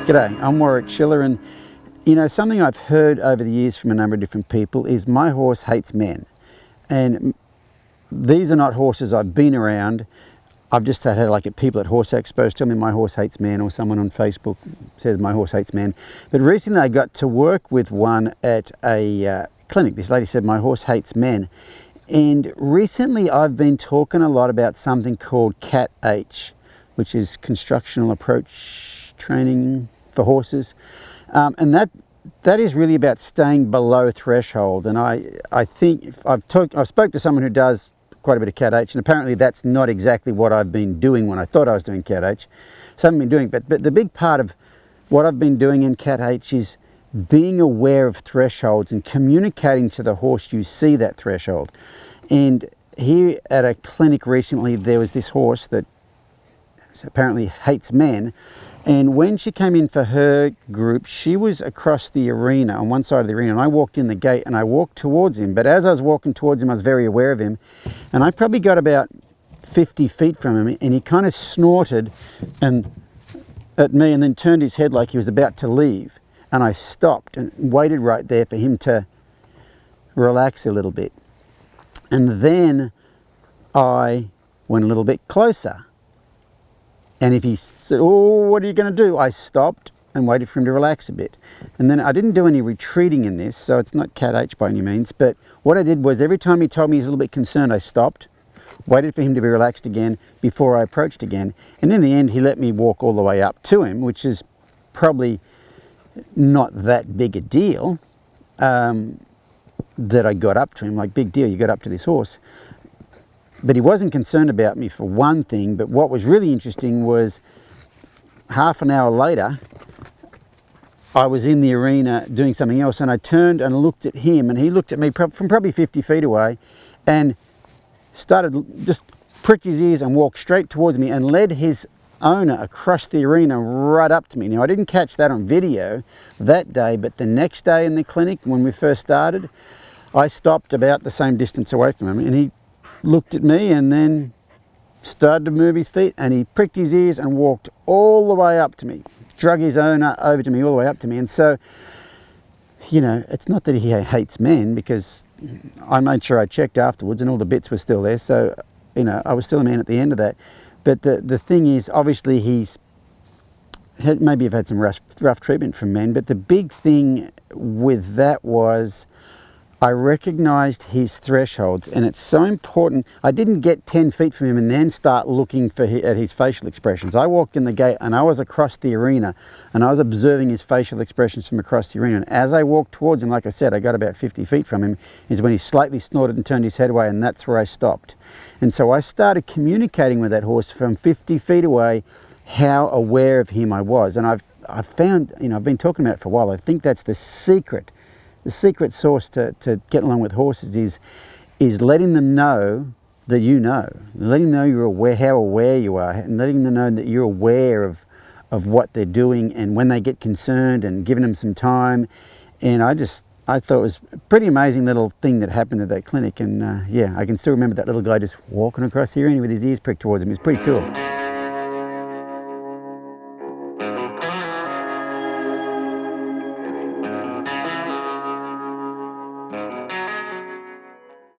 G'day, I'm Warwick Schiller, and you know, something I've heard over the years from a number of different people is my horse hates men. And these are not horses I've been around. I've just had like people at horse expos tell me my horse hates men, or someone on Facebook says my horse hates men. But recently I got to work with one at a clinic. This lady said my horse hates men. And recently I've been talking a lot about something called CAT-H, which is Constructional Approach Training for Horses. And that is really about staying below threshold. And I think I've spoke to someone who does quite a bit of CAT-H, and apparently that's not exactly what I've been doing when I thought I was doing CAT-H. So I haven't been doing it. But the big part of what I've been doing in CAT-H is being aware of thresholds and communicating to the horse you see that threshold. And here at a clinic recently, there was this horse that apparently hates men. And when she came in for her group, she was across the arena, on one side of the arena, and I walked in the gate and I walked towards him. But as I was walking towards him, I was very aware of him. And I probably got about 50 feet from him, and he kind of snorted at me and then turned his head like he was about to leave. And I stopped and waited right there for him to relax a little bit. And then I went a little bit closer. And if he said, "Oh, what are you going to do?" I stopped and waited for him to relax a bit. And then I didn't do any retreating in this, so it's not CAT-H by any means. But what I did was every time he told me he's a little bit concerned, I stopped, waited for him to be relaxed again before I approached again. And in the end, he let me walk all the way up to him, which is probably not that big a deal that I got up to him. Like, big deal, you got up to this horse. But he wasn't concerned about me for one thing. But what was really interesting was half an hour later, I was in the arena doing something else, and I turned and looked at him, and he looked at me from probably 50 feet away and started just pricked his ears and walked straight towards me and led his owner across the arena right up to me. Now, I didn't catch that on video that day, but the next day in the clinic when we first started, I stopped about the same distance away from him, and he looked at me and then started to move his feet, and he pricked his ears and walked all the way up to me, drug his owner over to me, all the way up to me. And so, you know, it's not that he hates men, because I made sure I checked afterwards and all the bits were still there. So, you know, I was still a man at the end of that. But the thing is, obviously maybe I've had some rough treatment from men, but the big thing with that was I recognized his thresholds, and it's so important. I didn't get 10 feet from him and then start looking at his facial expressions. I walked in the gate and I was across the arena and I was observing his facial expressions from across the arena. And as I walked towards him, like I said, I got about 50 feet from him, is when he slightly snorted and turned his head away, and that's where I stopped. And so I started communicating with that horse from 50 feet away how aware of him I was. And I've found, you know, I've been talking about it for a while. I think that's the secret. The secret sauce to get along with horses is letting them know that you know. Letting them know you're aware, how aware you are, and letting them know that you're aware of what they're doing and when they get concerned, and giving them some time. And I thought it was a pretty amazing little thing that happened at that clinic. And yeah, I can still remember that little guy just walking across the arena with his ears pricked towards him. It's pretty cool.